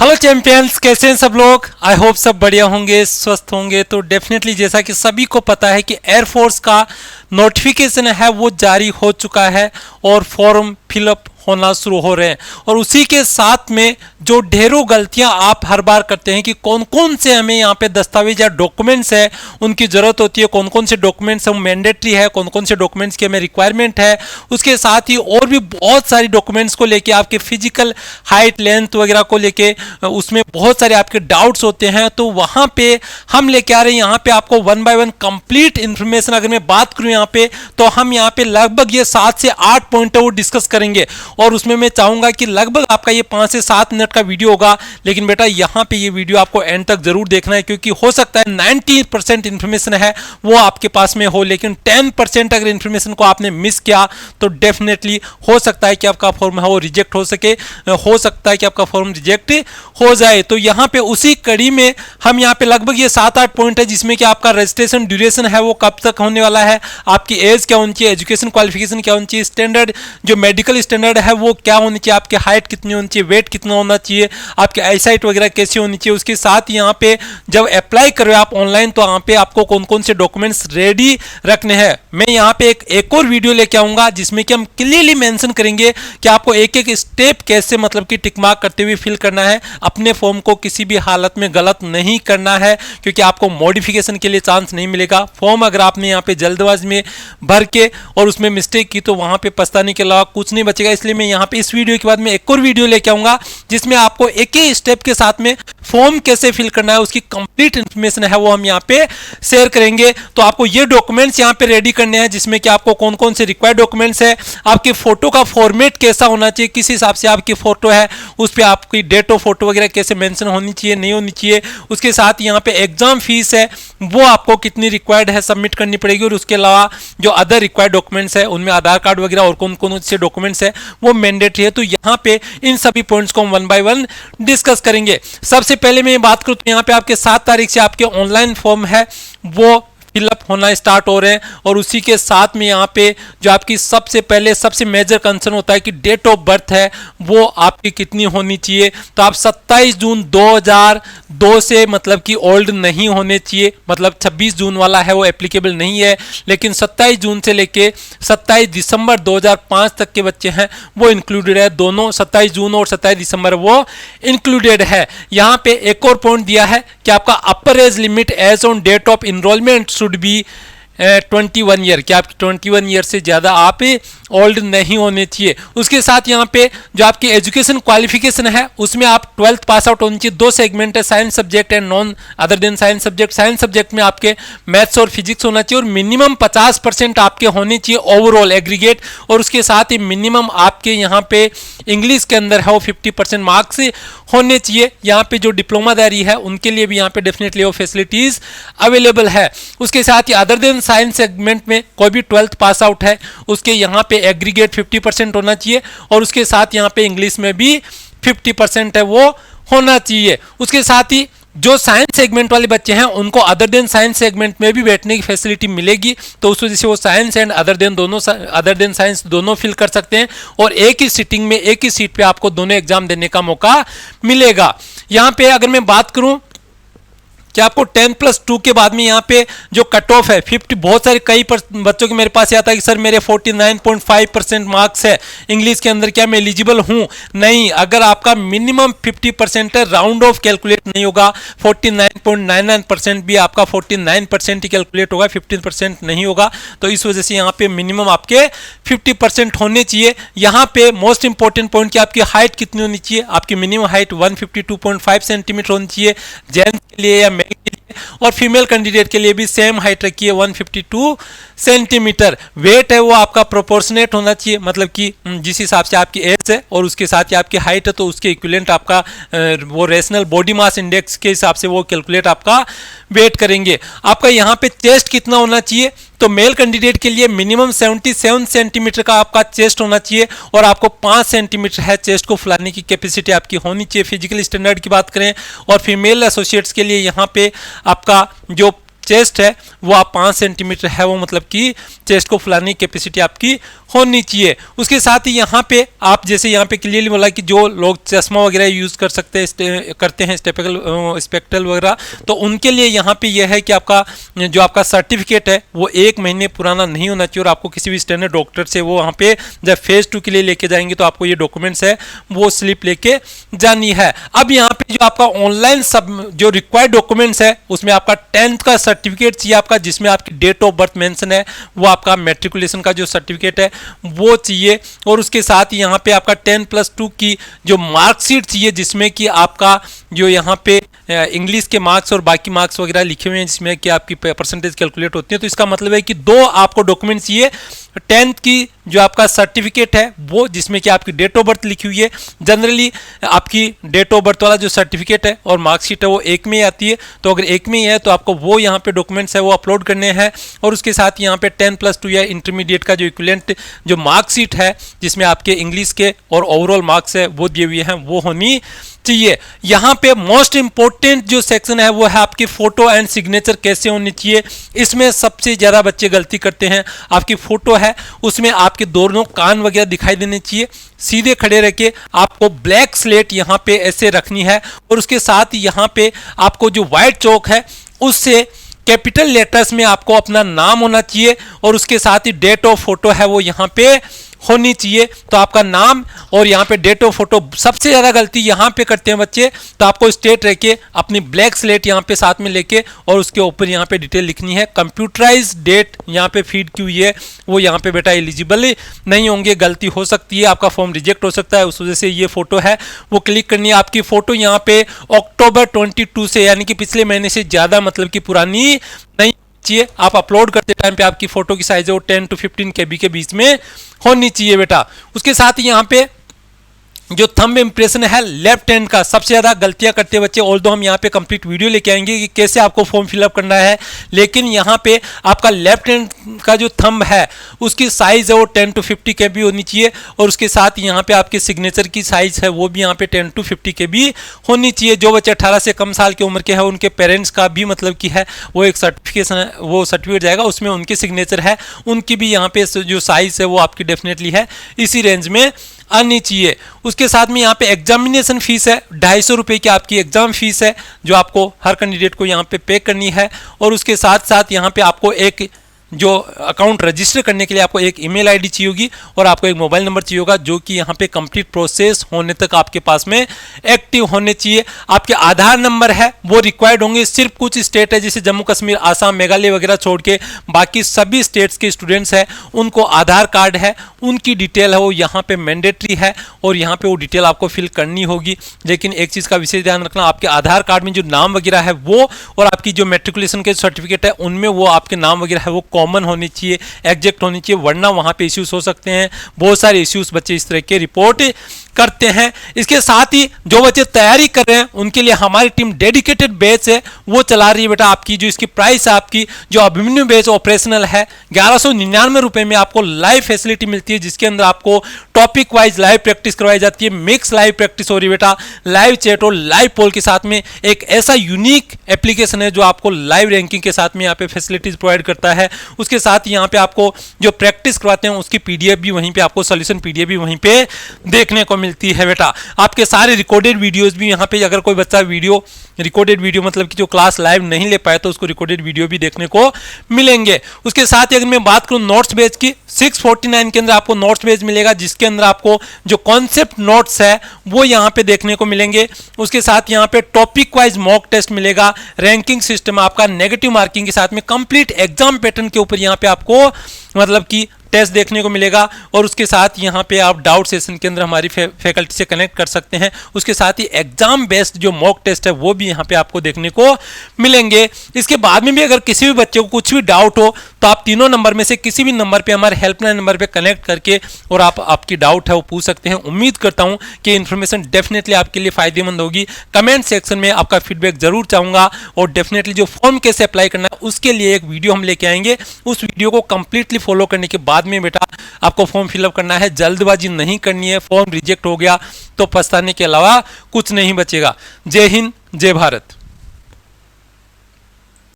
Hello champions, कैसे हैं सब लोग। आई होप सब बढ़िया होंगे, स्वस्थ होंगे। तो डेफिनेटली जैसा कि सभी को पता है कि एयरफोर्स का नोटिफिकेशन है वो जारी हो चुका है और फॉर्म फिलअप होना शुरू हो रहे हैं। और उसी के साथ में जो ढेरों गलतियां आप हर बार करते हैं कि कौन कौन से हमें यहाँ पे दस्तावेज या डॉक्यूमेंट्स है उनकी ज़रूरत होती है, कौन कौन से डॉक्यूमेंट्स हम मैंडेटरी है, कौन कौन से डॉक्यूमेंट्स की हमें रिक्वायरमेंट है। उसके साथ ही और भी बहुत सारी डॉक्यूमेंट्स को लेके आपके फिजिकल हाइट लेंथ वगैरह को लेके उसमें बहुत सारे आपके डाउट्स होते हैं। तो वहाँ पे हम लेके आ रहे हैं यहाँ पे आपको 1 बाय 1 कंप्लीट इन्फॉर्मेशन। अगर मैं बात करूँ यहाँ पे तो हम यहाँ पे लगभग ये 7 से 8 पॉइंट वो डिस्कस करेंगे और उसमें मैं चाहूंगा कि लगभग आपका ये 5 से 7 मिनट का वीडियो होगा। लेकिन बेटा यहाँ पे ये वीडियो आपको एंड तक जरूर देखना है, क्योंकि हो सकता है 90% इंफॉर्मेशन है वो आपके पास में हो, लेकिन 10% अगर इंफॉर्मेशन को आपने मिस किया तो डेफिनेटली हो सकता है कि आपका फॉर्म है वो रिजेक्ट हो सके, हो सकता है कि आपका फॉर्म रिजेक्ट हो जाए। तो यहाँ पे उसी कड़ी में हम यहाँ पे लगभग ये 7-8 पॉइंट है जिसमें कि आपका रजिस्ट्रेशन ड्यूरेशन है वो कब तक होने वाला है, आपकी एज क्या होनी चाहिए, एजुकेशन क्वालिफिकेशन क्या होनी चाहिए, स्टैंडर्ड जो मेडिकल स्टैंडर्ड है वो क्या होनी चाहिए, आपकी हाइट कितनी होनी चाहिए, वेट कितना होना चाहिए, आपकी आईसाइट वगैरह कैसी होनी चाहिए। उसके साथ यहाँ पे जब अप्लाई करो आप ऑनलाइन तो यहाँ पे आपको कौन कौन से डॉक्यूमेंट्स रेडी रखने हैं। मैं यहाँ पे एक और वीडियो लेके आऊंगा जिसमें कि हम क्लियरली मेंशन करेंगे कि आपको एक एक स्टेप कैसे मतलब कि टिक मार्क करते हुए फिल करना है। अपने फॉर्म को किसी भी हालत में गलत नहीं करना है, क्योंकि आपको मॉडिफिकेशन के लिए चांस नहीं मिलेगा। फॉर्म अगर आपने यहाँ पे जल्दबाजी में भर के और उसमें मिस्टेक की तो वहां पे पछताने के अलावा कुछ नहीं बचेगा। इसलिए मैं यहाँ पे इस वीडियो के बाद में एक और वीडियो लेके आऊंगा जिसमें आपको एक ही स्टेप के साथ में फॉर्म कैसे फिल करना है उसकी कंप्लीट इंफॉर्मेशन है वो हम यहाँ पे शेयर करेंगे। तो आपको ये डॉक्यूमेंट्स यहाँ पे रेडी करने हैं जिसमें कि आपको कौन कौन से रिक्वायर्ड डॉक्यूमेंट्स है, आपके फोटो का फॉर्मेट कैसा होना चाहिए, किस हिसाब से आपकी फोटो है उस पर आपकी डेट ऑफ फोटो वगैरह कैसे मेंशन होनी चाहिए नहीं होनी चाहिए। उसके साथ यहाँ पे एग्जाम फीस है वो आपको कितनी रिक्वायर्ड है सबमिट करनी पड़ेगी। और उसके अलावा जो अदर रिक्वायर्ड डॉक्यूमेंट्स है उनमें आधार कार्ड वगैरह और कौन कौन से डॉक्यूमेंट्स है वो मैंडेटरी है। तो यहाँ पे इन सभी पॉइंट्स को हम 1 बाय 1 डिस्कस करेंगे। सबसे पहले मैं बात करूँ तो यहाँ पे आपके 7 तारीख से आपके ऑनलाइन फॉर्म है वो फिलअप होना स्टार्ट हो रहे हैं। और उसी के साथ में यहाँ पे जो आपकी सबसे पहले सबसे मेजर कंसर्न होता है कि डेट ऑफ बर्थ है वो आपकी कितनी होनी चाहिए। तो आप 27 जून 2002 से मतलब कि ओल्ड नहीं होने चाहिए, मतलब 26 जून वाला है वो एप्लीकेबल नहीं है, लेकिन 27 जून से लेके 27 दिसंबर 2005 तक के बच्चे हैं वो इंक्लूडेड है। दोनों 27 जून और 27 दिसंबर वो इंक्लूडेड है। यहाँ पे एक और पॉइंट दिया है कि आपका upper age limit age on date of enrolment should be 21 year, कि आपकी 21 ईयर से ज़्यादा आप ओल्ड नहीं होने चाहिए। उसके साथ यहाँ पे जो आपकी एजुकेशन क्वालिफिकेशन है उसमें आप 12th पास आउट होनी चाहिए। 2 सेगमेंट है, science subject and none other than science subject. Science subject में आपके मैथ्स और फिजिक्स होना चाहिए और मिनिमम 50% आपके होने चाहिए ओवरऑल एग्रीगेट। और उसके साथ ही मिनिमम आपके यहाँ पे इंग्लिश के अंदर है वो 50% मार्क्स होने चाहिए। यहाँ पे जो डिप्लोमाधारी है उनके लिए भी यहाँ पे डेफिनेटली वो फैसिलिटीज अवेलेबल है। उसके साथ ही अदर देन साइंस सेगमेंट में कोई भी 12th पास आउट है उसके यहाँ पे एग्रीगेट 50% होना चाहिए और उसके साथ यहाँ पे इंग्लिश में भी 50% है वो होना चाहिए। उसके साथ ही जो साइंस सेगमेंट वाले बच्चे हैं उनको अदर देन साइंस सेगमेंट में भी बैठने की फैसिलिटी मिलेगी। तो उस वजह से वो science and other than science दोनों फिल कर सकते हैं और एक ही सिटिंग में एक ही सीट पे आपको दोनों एग्जाम देने का मौका मिलेगा। यहाँ पे अगर मैं बात करूं कि आपको 10+2 के बाद में यहाँ पे जो कट ऑफ है 50, बहुत सारे कई बच्चों के मेरे पास आता है कि सर मेरे 49.5% मार्क्स है इंग्लिश के अंदर, क्या मैं एलिजिबल हूँ? नहीं, अगर आपका मिनिमम 50% है राउंड ऑफ कैलकुलेट नहीं होगा। 49.99% भी आपका 49% ही कैलकुलेट होगा, 15% नहीं होगा। तो इस वजह से यहाँ पे मिनिमम आपके 50% होने चाहिए। यहाँ पे मोस्ट इंपॉर्टेंट पॉइंट कि आपकी हाइट कितनी होनी चाहिए, आपकी मिनिमम हाइट 152.5 सेंटीमीटर होनी चाहिए जेंट्स के लिए या के लिए, और फीमेल कैंडिडेट के लिए भी सेम हाइट रखी है 152 सेंटीमीटर। वेट है वो आपका प्रोपोर्शनेट होना चाहिए, मतलब कि जिस हिसाब से आपकी एज है और उसके साथ ही आपकी हाइट है तो उसके इक्विवेलेंट आपका वो रेशनल बॉडी मास इंडेक्स के हिसाब से वो कैलकुलेट आपका वेट करेंगे। आपका यहाँ पे चेस्ट कितना होना चाहिए, तो मेल कैंडिडेट के लिए मिनिमम 77 सेंटीमीटर का आपका चेस्ट होना चाहिए और आपको 5 सेंटीमीटर है चेस्ट को फुलाने की कैपेसिटी आपकी होनी चाहिए फिजिकल स्टैंडर्ड की बात करें। और फीमेल एसोसिएट्स के लिए यहाँ पे आपका जो चेस्ट है वो आप 5 सेंटीमीटर है, वो मतलब कि चेस्ट को फुलाने की कैपेसिटी आपकी होनी चाहिए। उसके साथ ही यहाँ पे आप जैसे यहाँ पे क्लियरली बोला कि जो लोग चश्मा वगैरह यूज़ कर सकते हैं करते हैं स्पेक्टल वगैरह, तो उनके लिए यहाँ पे यह है कि आपका जो आपका सर्टिफिकेट है वो 1 महीने पुराना नहीं होना चाहिए, और आपको किसी भी स्टैंडर्ड डॉक्टर से वो वहाँ पे जब फेज 2 के लिए लेके जाएंगे तो आपको ये डॉक्यूमेंट्स है वो स्लिप लेके जानी है। अब यहाँ पे जो आपका ऑनलाइन सब जो रिक्वायर्ड डॉक्यूमेंट्स है उसमें आपका 10th का सर्टिफिकेट चाहिए आपका, जिसमें आपकी डेट ऑफ बर्थ मेंशन है, वो आपका मैट्रिकुलेशन का जो सर्टिफिकेट है वो चाहिए, और उसके साथ ही यहाँ पे आपका 10+2 की जो मार्कशीट चाहिए, जिसमें कि आपका जो यहाँ पे इंग्लिश के मार्क्स और बाकी मार्क्स वगैरह लिखे हुए हैं, जिसमें कि आपकी परसेंटेज कैलकुलेट होती है। तो इसका मतलब है कि 2 आपको डॉक्यूमेंट चाहिए, 10th की जो आपका सर्टिफिकेट है वो, जिसमें कि आपकी डेट ऑफ बर्थ लिखी हुई है। जनरली आपकी डेट ऑफ बर्थ वाला जो सर्टिफिकेट है और मार्कशीट है वो एक में ही आती है, तो अगर एक में ही है तो आपको वो यहाँ पे डॉक्यूमेंट्स है वो अपलोड करने हैं, और उसके साथ यहाँ पे 10+2 या इंटरमीडिएट का जो इक्विवेलेंट जो मार्कशीट है जिसमें आपके इंग्लिश के और ओवरऑल मार्क्स है वो दिए हुए हैं वो होनी चाहिए। यहाँ पे मोस्ट इंपॉर्टेंट जो सेक्शन है वो है आपकी फोटो एंड सिग्नेचर कैसे होनी चाहिए। इसमें सबसे ज़्यादा बच्चे गलती करते हैं। आपकी फोटो है उसमें आपके दोनों कान वगैरह दिखाई देने चाहिए, सीधे खड़े रह के आपको ब्लैक स्लेट यहाँ पे ऐसे रखनी है, और उसके साथ यहाँ पे आपको जो व्हाइट चौक है उससे कैपिटल लेटर्स में आपको अपना नाम होना चाहिए, और उसके साथ ही डेट ऑफ फोटो है वो यहाँ पे होनी चाहिए। तो आपका नाम और यहाँ पे डेट ऑफ फोटो, सबसे ज़्यादा गलती यहाँ पे करते हैं बच्चे, तो आपको स्ट्रेट रह के अपनी ब्लैक स्लेट यहाँ पे साथ में लेके और उसके ऊपर यहाँ पे डिटेल लिखनी है। कंप्यूटराइज डेट यहाँ पे फीड की हुई है वो यहाँ पे बेटा एलिजिबल नहीं होंगे, गलती हो सकती है, आपका फॉर्म रिजेक्ट हो सकता है, उस वजह से ये फोटो है वो क्लिक करनी है। आपकी फोटो यहाँ पे अक्टूबर 22 से यानी कि पिछले महीने से ज़्यादा मतलब कि पुरानी नहीं चाहिए। आप अपलोड करते टाइम पे आपकी फोटो की साइज है वो 10 to 15 KB के बीच में होनी चाहिए बेटा। उसके साथ ही यहाँ पे जो थंब इंप्रेशन है लेफ्ट हैंड का, सबसे ज़्यादा गलतियां करते हैं बच्चे। ऑल्दो हम यहाँ पे कंप्लीट वीडियो लेके आएंगे कि कैसे आपको फॉर्म फिलअप करना है, लेकिन यहाँ पे आपका लेफ्ट हैंड का जो थंब है उसकी साइज़ है वो 10 to 50 KB होनी चाहिए, और उसके साथ यहाँ पे आपके सिग्नेचर की साइज़ है वो भी यहाँ पे 10 to 50 KB होनी चाहिए। जो बच्चे 18 से कम साल की उम्र के हैं उनके पेरेंट्स का भी मतलब कि है वो एक सर्टिफिकेशन है, वो सर्टिफिकेट जाएगा, उसमें उनके सिग्नेचर है, उनकी भी यहाँ पे जो साइज़ है वो आपकी डेफिनेटली है इसी रेंज में आनी चाहिए। उसके साथ में यहाँ पे एग्जामिनेशन फीस है 250 रुपये की आपकी एग्जाम फीस है जो आपको हर कैंडिडेट को यहाँ पे करनी है, और उसके साथ साथ यहाँ पे आपको एक जो अकाउंट रजिस्टर करने के लिए आपको एक ईमेल आईडी चाहिए होगी और आपको एक मोबाइल नंबर चाहिए होगा, जो कि यहाँ पे कंप्लीट प्रोसेस होने तक आपके पास में एक्टिव होने चाहिए। आपके आधार नंबर है वो रिक्वायर्ड होंगे। सिर्फ कुछ स्टेट है जैसे जम्मू कश्मीर, आसाम, मेघालय वगैरह छोड़ के बाकी सभी स्टेट्स के स्टूडेंट्स हैं उनको आधार कार्ड है, उनकी डिटेल है वो यहाँ पे मैंडेटरी है और यहाँ पे वो डिटेल आपको फिल करनी होगी। लेकिन एक चीज़ का विशेष ध्यान रखना, आपके आधार कार्ड में जो नाम वगैरह है वो और आपकी जो मैट्रिकुलेशन के सर्टिफिकेट है उनमें वो आपके नाम वगैरह है वो कॉमन होनी चाहिए, एग्जैक्ट होनी चाहिए, वरना वहाँ पे इश्यूज हो सकते हैं। बहुत सारे इश्यूज बच्चे इस तरह के रिपोर्ट करते हैं। इसके साथ ही जो बच्चे तैयारी कर रहे हैं उनके लिए हमारी टीम डेडिकेटेड बैच है वो चला रही है बेटा। आपकी जो इसकी प्राइस है, आपकी जो अभिमन्यु बैच ऑपरेशनल है 1199 रुपए में आपको लाइव फैसिलिटी मिलती है, जिसके अंदर आपको टॉपिक वाइज लाइव प्रैक्टिस करवाई जाती है। मिक्स लाइव प्रैक्टिस हो रही है बेटा, लाइव चैट और लाइव पोल के साथ में। एक ऐसा यूनिक एप्लीकेशन है जो आपको लाइव रैंकिंग के साथ में यहाँ पे फैसिलिटीज प्रोवाइड करता है। उसके साथ यहाँ पे आपको जो प्रैक्टिस करवाते हैं उसकी पीडीएफ भी वहीं पे, आपको सॉल्यूशन पीडीएफ भी वहीं पे देखने को मिलती है बेटा। आपके सारे रिकॉर्डेड वीडियोस भी यहाँ पे, अगर कोई बच्चा वीडियो रिकॉर्डेड वीडियो मतलब कि जो क्लास लाइव नहीं ले पाए तो उसको रिकॉर्डेड वीडियो भी देखने को मिलेंगे। उसके साथ ही अगर मैं बात करूं नोट्स बेच की, 649 के अंदर आपको नोट्स बेच मिलेगा, जिसके अंदर आपको जो कॉन्सेप्ट नोट्स है वो यहाँ पे देखने को मिलेंगे। उसके साथ यहाँ पे टॉपिक वाइज मॉक टेस्ट मिलेगा, रैंकिंग सिस्टम आपका नेगेटिव मार्किंग के साथ में, कंप्लीट एग्जाम पैटर्न के ऊपर यहाँ पे आपको मतलब कि टेस्ट देखने को मिलेगा। और उसके साथ यहाँ पे आप डाउट सेशन के अंदर हमारी फैकल्टी से कनेक्ट कर सकते हैं। उसके साथ ही एग्जाम बेस्ड जो मॉक टेस्ट है वो भी यहाँ पे आपको देखने को मिलेंगे। इसके बाद में भी अगर किसी भी बच्चे को कुछ भी डाउट हो तो आप तीनों नंबर में से किसी भी नंबर पे हमारे हेल्पलाइन नंबर पे कनेक्ट करके और आप आपकी डाउट है वो पूछ सकते हैं। उम्मीद करता हूँ कि इन्फॉर्मेशन डेफिनेटली आपके लिए फायदेमंद होगी। कमेंट सेक्शन में आपका फीडबैक जरूर चाहूँगा, और डेफिनेटली जो फॉर्म कैसे अप्लाई करना है उसके लिए एक वीडियो हम लेके आएंगे। उस वीडियो को कंप्लीटली फॉलो करने के बाद में बेटा आपको फॉर्म फिलअप करना है, जल्दबाजी नहीं करनी है। फॉर्म रिजेक्ट हो गया तो पछताने के अलावा कुछ नहीं बचेगा। जय हिंद, जय भारत।